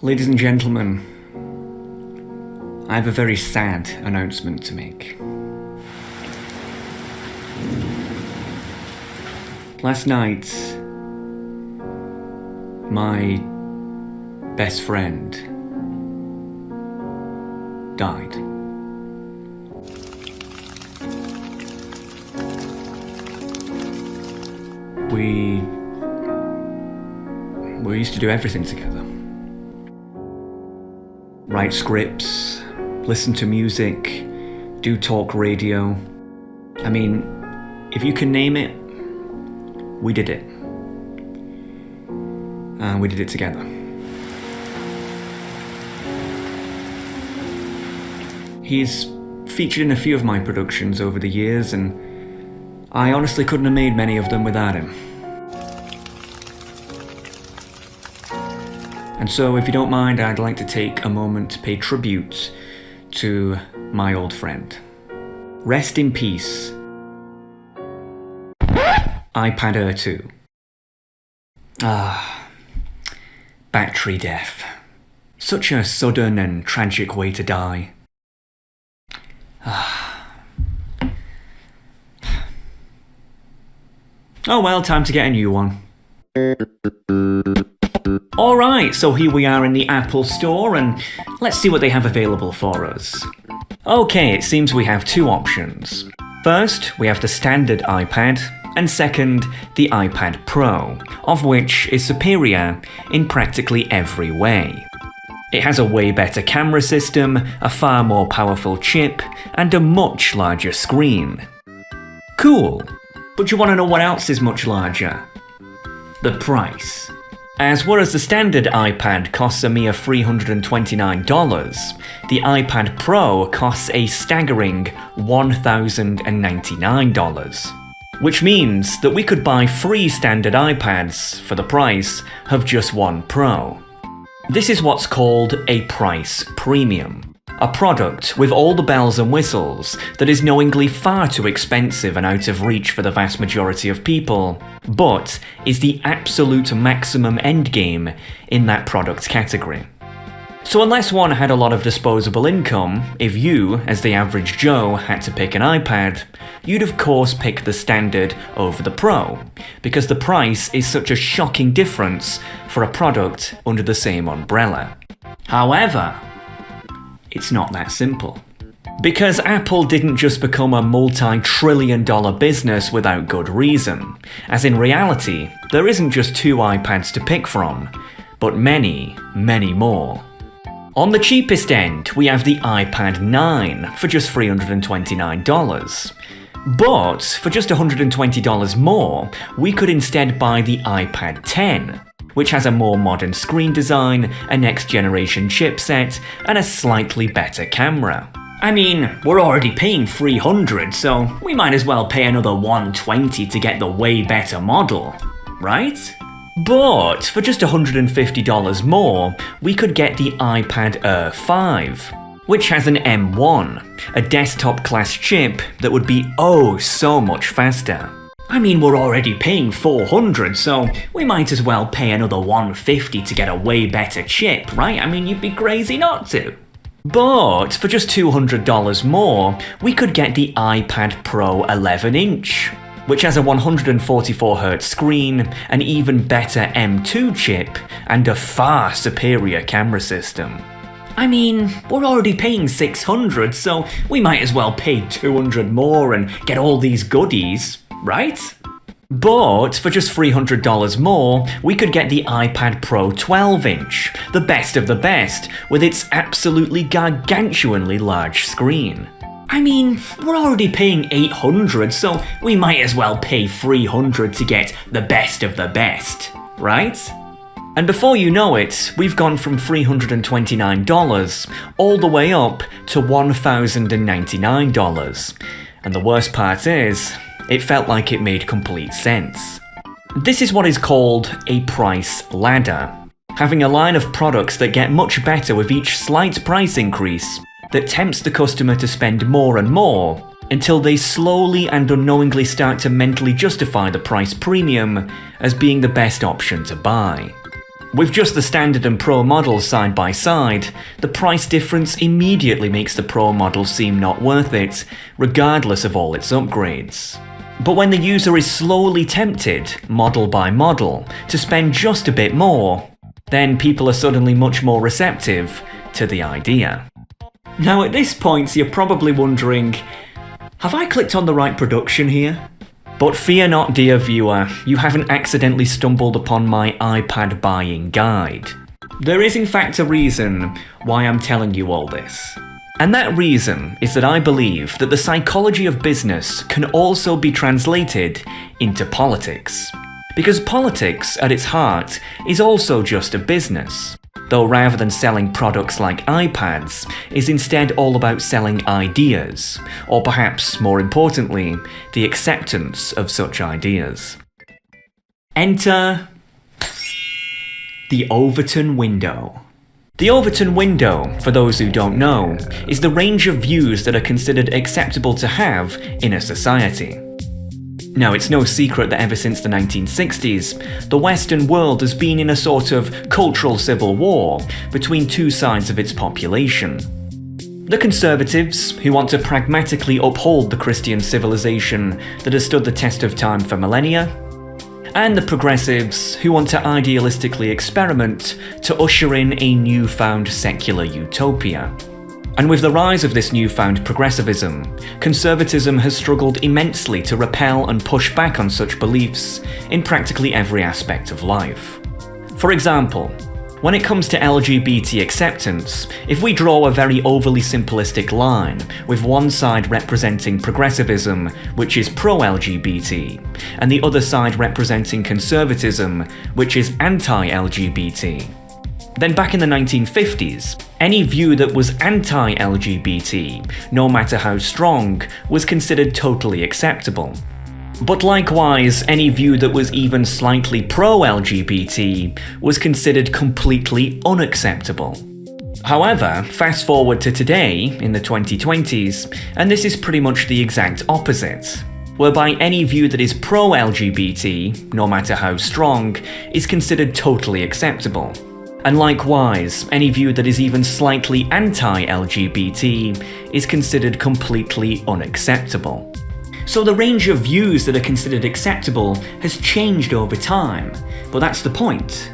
Ladies and gentlemen, I have a very sad announcement to make. Last night, my best friend died. We used to do everything together. Write scripts, listen to music, do talk radio. I mean, if you can name it, we did it. And we did it together. He's featured in a few of my productions over the years, and I honestly couldn't have made many of them without him. And so, if you don't mind, I'd like to take a moment to pay tribute to my old friend. Rest in peace, iPad Air 2. Battery death. Such a sudden and tragic way to die. Oh well, time to get a new one. Alright, so here we are in the Apple Store, and let's see what they have available for us. Okay, it seems we have two options. First, we have the standard iPad, and second, the iPad Pro, of which is superior in practically every way. It has a way better camera system, a far more powerful chip, and a much larger screen. Cool, but you want to know what else is much larger? The price. As whereas the standard iPad costs a mere $329, the iPad Pro costs a staggering $1,099. Which means that we could buy 3 standard iPads for the price of just one Pro. This is what's called a price premium. A product with all the bells and whistles that is knowingly far too expensive and out of reach for the vast majority of people, but is the absolute maximum endgame in that product category. So unless one had a lot of disposable income, if you, as the average Joe, had to pick an iPad, you'd of course pick the standard over the Pro, because the price is such a shocking difference for a product under the same umbrella. However, it's not that simple. Because Apple didn't just become a multi-trillion-dollar business without good reason, as in reality, there isn't just 2 iPads to pick from, but many, many more. On the cheapest end, we have the iPad 9 for just $329. But for just $120 more, we could instead buy the iPad 10, which has a more modern screen design, a next-generation chipset, and a slightly better camera. I mean, we're already paying $300, so we might as well pay another $120 to get the way better model, right? But for just $150 more, we could get the iPad Air 5, which has an M1, a desktop-class chip that would be oh so much faster. I mean, we're already paying $400, so we might as well pay another $150 to get a way better chip, right? I mean, you'd be crazy not to. But for just $200 more, we could get the iPad Pro 11-inch, which has a 144Hz screen, an even better M2 chip, and a far superior camera system. I mean, we're already paying $600, so we might as well pay $200 more and get all these goodies, right? But for just $300 more, we could get the iPad Pro 12-inch, the best of the best, with its absolutely gargantuanly large screen. I mean, we're already paying $800, so we might as well pay $300 to get the best of the best, right? And before you know it, we've gone from $329 all the way up to $1,099. And the worst part is, it felt like it made complete sense. This is what is called a price ladder, having a line of products that get much better with each slight price increase that tempts the customer to spend more and more until they slowly and unknowingly start to mentally justify the price premium as being the best option to buy. With just the standard and Pro models side by side, the price difference immediately makes the Pro model seem not worth it, regardless of all its upgrades. But when the user is slowly tempted, model by model, to spend just a bit more, then people are suddenly much more receptive to the idea. Now at this point you're probably wondering, have I clicked on the right production here? But fear not, dear viewer, you haven't accidentally stumbled upon my iPad buying guide. There is in fact a reason why I'm telling you all this. And that reason is that I believe that the psychology of business can also be translated into politics. Because politics, at its heart, is also just a business. Though rather than selling products like iPads, is instead all about selling ideas, or perhaps more importantly, the acceptance of such ideas. Enter the Overton window. The Overton window, for those who don't know, is the range of views that are considered acceptable to have in a society. Now, it's no secret that ever since the 1960s, the Western world has been in a sort of cultural civil war between two sides of its population. The conservatives, who want to pragmatically uphold the Christian civilization that has stood the test of time for millennia, and the progressives, who want to idealistically experiment to usher in a newfound secular utopia. And with the rise of this newfound progressivism, conservatism has struggled immensely to repel and push back on such beliefs in practically every aspect of life. For example, when it comes to LGBT acceptance, if we draw a very overly simplistic line, with one side representing progressivism, which is pro-LGBT, and the other side representing conservatism, which is anti-LGBT, then back in the 1950s, any view that was anti-LGBT, no matter how strong, was considered totally acceptable. But likewise, any view that was even slightly pro-LGBT was considered completely unacceptable. However, fast forward to today, in the 2020s, and this is pretty much the exact opposite, whereby any view that is pro-LGBT, no matter how strong, is considered totally acceptable. And likewise, any view that is even slightly anti-LGBT is considered completely unacceptable. So the range of views that are considered acceptable has changed over time, but that's the point.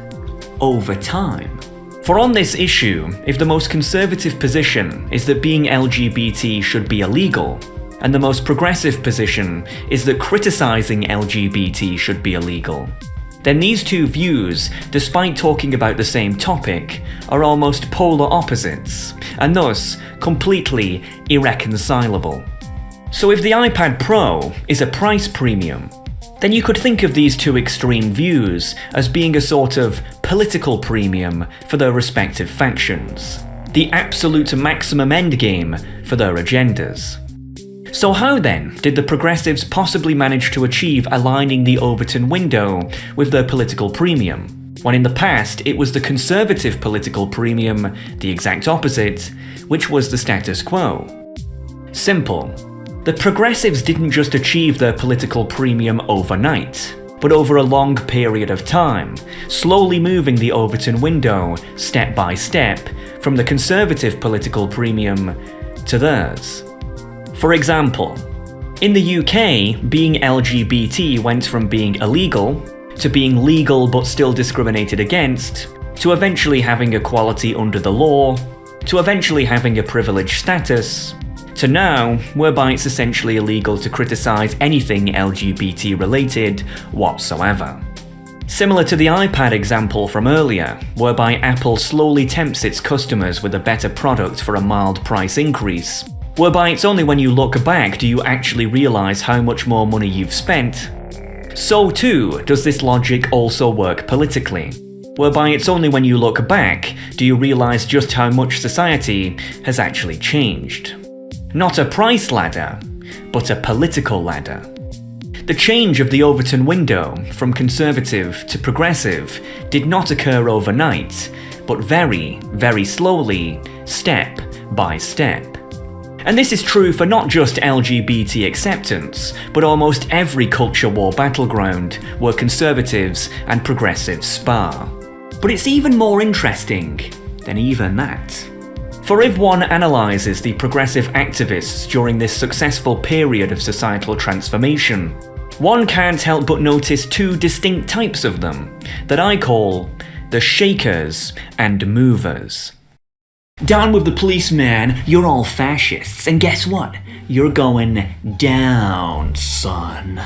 Over time. For on this issue, if the most conservative position is that being LGBT should be illegal, and the most progressive position is that criticizing LGBT should be illegal, then these two views, despite talking about the same topic, are almost polar opposites, and thus completely irreconcilable. So if the iPad Pro is a price premium, then you could think of these two extreme views as being a sort of political premium for their respective factions, the absolute maximum endgame for their agendas. So how then did the progressives possibly manage to achieve aligning the Overton window with their political premium, when in the past it was the conservative political premium, the exact opposite, which was the status quo? Simple. The progressives didn't just achieve their political premium overnight, but over a long period of time, slowly moving the Overton window, step by step, from the conservative political premium to theirs. For example, in the UK, being LGBT went from being illegal, to being legal but still discriminated against, to eventually having equality under the law, to eventually having a privileged status, to now, whereby it's essentially illegal to criticise anything LGBT related whatsoever. Similar to the iPad example from earlier, whereby Apple slowly tempts its customers with a better product for a mild price increase, whereby it's only when you look back do you actually realise how much more money you've spent. So too does this logic also work politically, whereby it's only when you look back do you realise just how much society has actually changed. Not a price ladder, but a political ladder. The change of the Overton window from conservative to progressive did not occur overnight, but very, very slowly, step by step. And this is true for not just LGBT acceptance, but almost every culture war battleground where conservatives and progressives spar. But it's even more interesting than even that. For if one analyses the progressive activists during this successful period of societal transformation, one can't help but notice two distinct types of them that I call the shakers and movers. Down with the police, man, you're all fascists, and guess what? You're going down, son.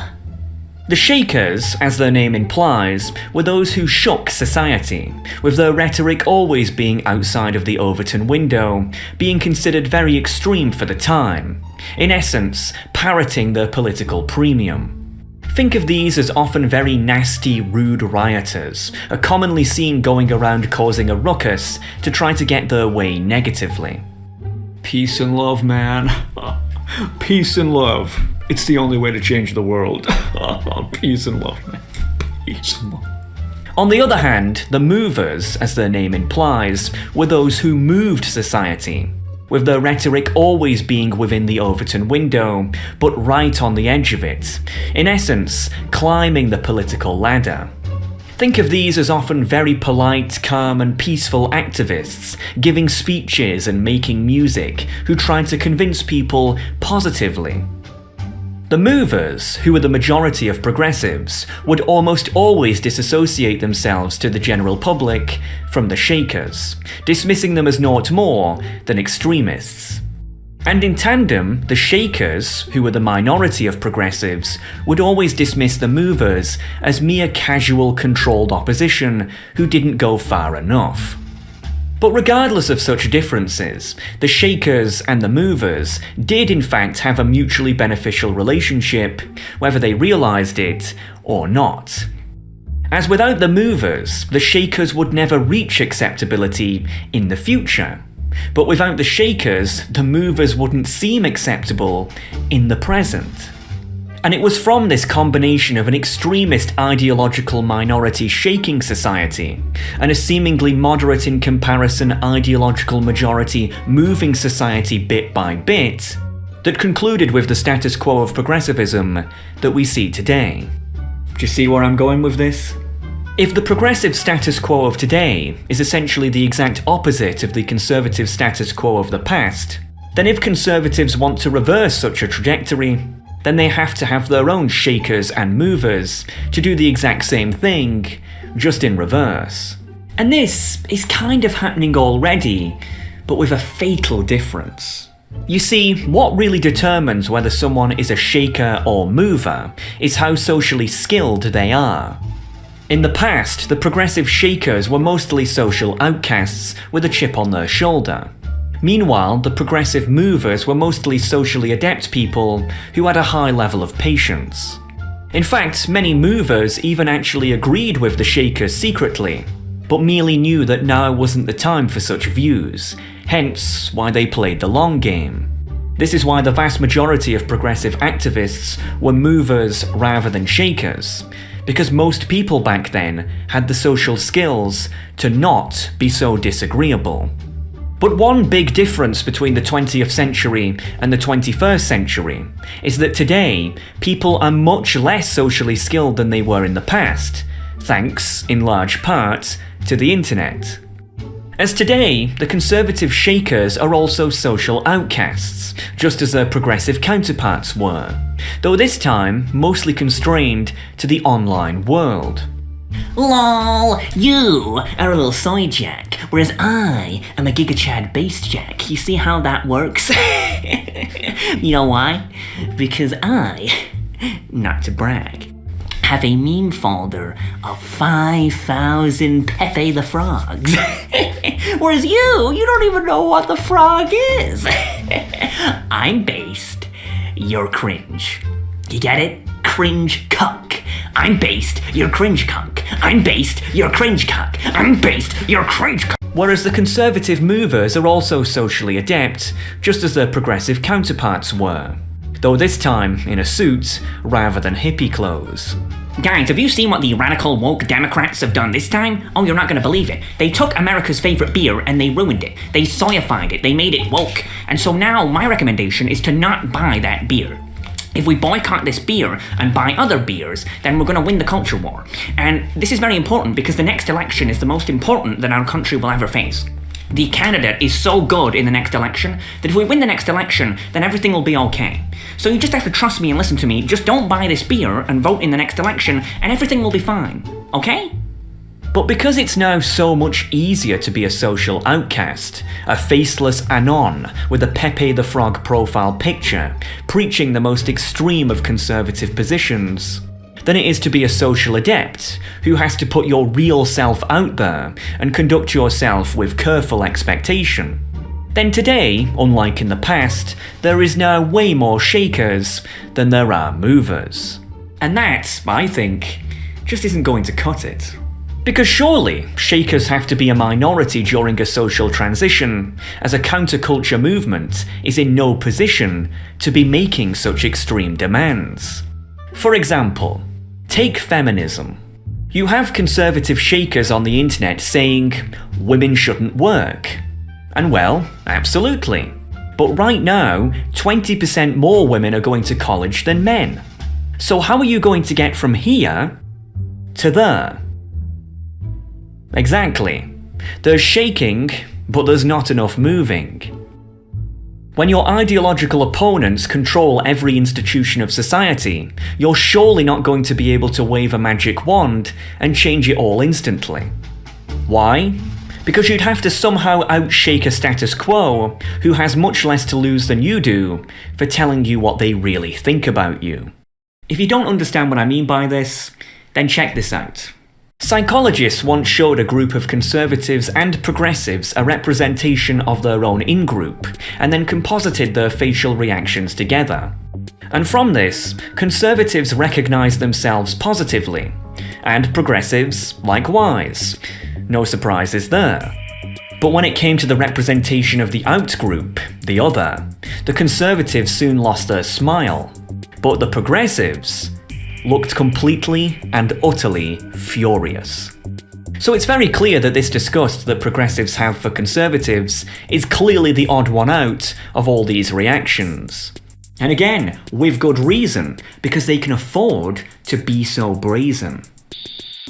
The shakers, as their name implies, were those who shook society, with their rhetoric always being outside of the Overton window, being considered very extreme for the time, in essence, parroting their political premium. Think of these as often very nasty, rude rioters, are commonly seen going around causing a ruckus to try to get their way negatively. Peace and love, man. Peace and love. It's the only way to change the world. Peace and love, man. Peace and love. On the other hand, the movers, as their name implies, were those who moved society, with their rhetoric always being within the Overton window, but right on the edge of it, in essence, climbing the political ladder. Think of these as often very polite, calm and peaceful activists, giving speeches and making music, who tried to convince people positively. The movers, who were the majority of progressives, would almost always disassociate themselves to the general public from the shakers, dismissing them as naught more than extremists. And in tandem, the shakers, who were the minority of progressives, would always dismiss the movers as mere casual, controlled opposition who didn't go far enough. But regardless of such differences, the shakers and the movers did in fact have a mutually beneficial relationship, whether they realised it or not. As without the movers, the shakers would never reach acceptability in the future. But without the shakers, the movers wouldn't seem acceptable in the present. And it was from this combination of an extremist ideological minority shaking society and a seemingly moderate in comparison ideological majority moving society bit by bit that concluded with the status quo of progressivism that we see today. Do you see where I'm going with this? If the progressive status quo of today is essentially the exact opposite of the conservative status quo of the past, then if conservatives want to reverse such a trajectory, then they have to have their own shakers and movers to do the exact same thing, just in reverse. And this is kind of happening already, but with a fatal difference. You see, what really determines whether someone is a shaker or mover is how socially skilled they are. In the past, the progressive shakers were mostly social outcasts with a chip on their shoulder. Meanwhile, the progressive movers were mostly socially adept people who had a high level of patience. In fact, many movers even actually agreed with the shakers secretly, but merely knew that now wasn't the time for such views, hence why they played the long game. This is why the vast majority of progressive activists were movers rather than shakers, because most people back then had the social skills to not be so disagreeable. But one big difference between the 20th century and the 21st century is that today, people are much less socially skilled than they were in the past, thanks, in large part, to the internet. As today, the conservative shakers are also social outcasts, just as their progressive counterparts were, though this time mostly constrained to the online world. LOL, you are a little soy jack, whereas I am a gigachad bass jack. You see how that works? You know why? Because I, not to brag, have a meme folder of 5,000 Pepe the Frogs. Whereas you don't even know what the frog is. I'm based, you're cringe. You get it? Cringe cuck. I'm based, you're cringe cuck. I'm based, you're cringe cuck. I'm based, you're cringe cuck. Whereas the conservative movers are also socially adept, just as their progressive counterparts were, though this time in a suit rather than hippie clothes. Guys, have you seen what the radical woke Democrats have done this time? Oh, you're not gonna believe it. They took America's favorite beer and they ruined it. They soyified it, they made it woke. And so now my recommendation is to not buy that beer. If we boycott this beer and buy other beers, then we're going to win the culture war. And this is very important because the next election is the most important that our country will ever face. The candidate is so good in the next election that if we win the next election, then everything will be okay. So you just have to trust me and listen to me. Just don't buy this beer and vote in the next election and everything will be fine. Okay? But because it's now so much easier to be a social outcast, a faceless anon with a Pepe the Frog profile picture, preaching the most extreme of conservative positions, than it is to be a social adept who has to put your real self out there and conduct yourself with careful expectation, then today, unlike in the past, there is now way more shakers than there are movers. And that, I think, just isn't going to cut it. Because surely, shakers have to be a minority during a social transition, as a counterculture movement is in no position to be making such extreme demands. For example, take feminism. You have conservative shakers on the internet saying, women shouldn't work. And well, absolutely. But right now, 20% more women are going to college than men. So how are you going to get from here to there? Exactly. There's shaking, but there's not enough moving. When your ideological opponents control every institution of society, you're surely not going to be able to wave a magic wand and change it all instantly. Why? Because you'd have to somehow outshake a status quo who has much less to lose than you do for telling you what they really think about you. If you don't understand what I mean by this, then check this out. Psychologists once showed a group of conservatives and progressives a representation of their own in-group, and then composited their facial reactions together. And from this, conservatives recognised themselves positively, and progressives likewise. No surprises there. But when it came to the representation of the out-group, the other, the conservatives soon lost their smile, but the progressives looked completely and utterly furious. So it's very clear that this disgust that progressives have for conservatives is clearly the odd one out of all these reactions. And again, with good reason, because they can afford to be so brazen.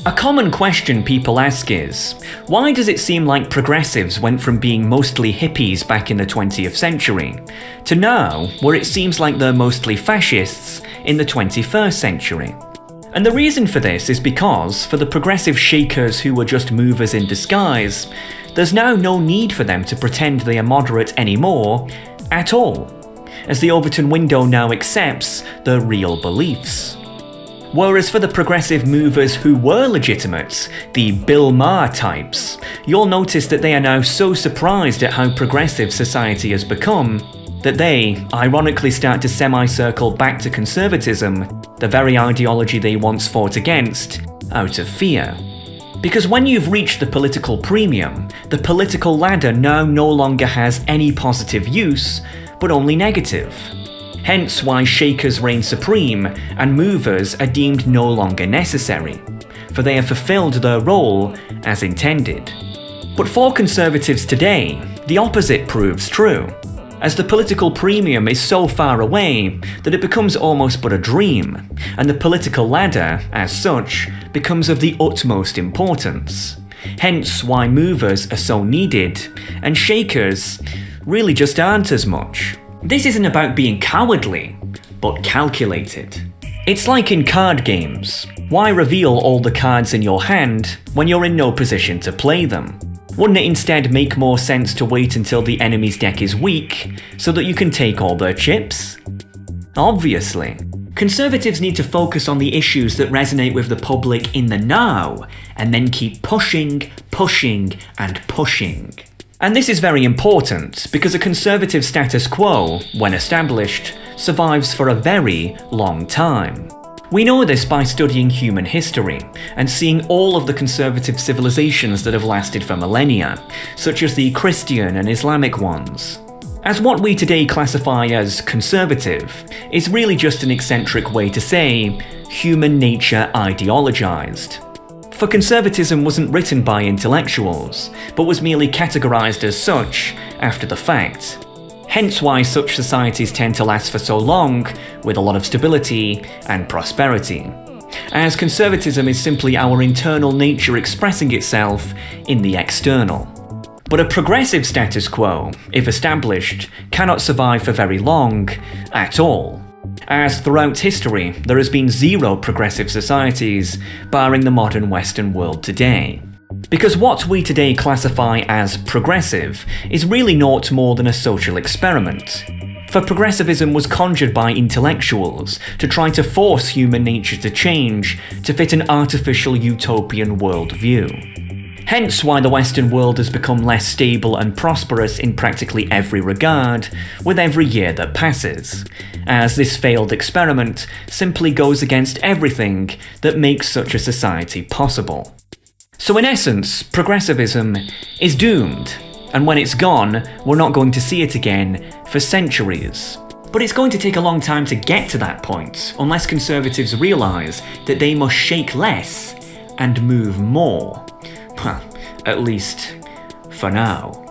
A common question people ask is, why does it seem like progressives went from being mostly hippies back in the 20th century to now where it seems like they're mostly fascists in the 21st century? And the reason for this is because, for the progressive shakers who were just movers in disguise, there's now no need for them to pretend they are moderate anymore at all, as the Overton window now accepts their real beliefs. Whereas for the progressive movers who were legitimate, the Bill Maher types, you'll notice that they are now so surprised at how progressive society has become that they, ironically, start to semicircle back to conservatism, the very ideology they once fought against, out of fear. Because when you've reached the political premium, the political ladder now no longer has any positive use, but only negative. Hence why shakers reign supreme and movers are deemed no longer necessary, for they have fulfilled their role as intended. But for conservatives today, the opposite proves true, as the political premium is so far away that it becomes almost but a dream, and the political ladder, as such, becomes of the utmost importance. Hence why movers are so needed, and shakers really just aren't as much. This isn't about being cowardly, but calculated. It's like in card games. Why reveal all the cards in your hand when you're in no position to play them? Wouldn't it instead make more sense to wait until the enemy's deck is weak, so that you can take all their chips? Obviously. Conservatives need to focus on the issues that resonate with the public in the now, and then keep pushing, pushing, and pushing. And this is very important, because a conservative status quo, when established, survives for a very long time. We know this by studying human history, and seeing all of the conservative civilizations that have lasted for millennia, such as the Christian and Islamic ones. As what we today classify as conservative is really just an eccentric way to say human nature ideologized. For conservatism wasn't written by intellectuals, but was merely categorized as such after the fact. Hence why such societies tend to last for so long, with a lot of stability and prosperity, as conservatism is simply our internal nature expressing itself in the external. But a progressive status quo, if established, cannot survive for very long at all, as throughout history there has been zero progressive societies, barring the modern Western world today. Because what we today classify as progressive is really naught more than a social experiment. For progressivism was conjured by intellectuals to try to force human nature to change to fit an artificial utopian worldview. Hence why the Western world has become less stable and prosperous in practically every regard with every year that passes, as this failed experiment simply goes against everything that makes such a society possible. So in essence, progressivism is doomed, and when it's gone, we're not going to see it again for centuries. But it's going to take a long time to get to that point, unless conservatives realise that they must shake less and move more. Well, at least for now.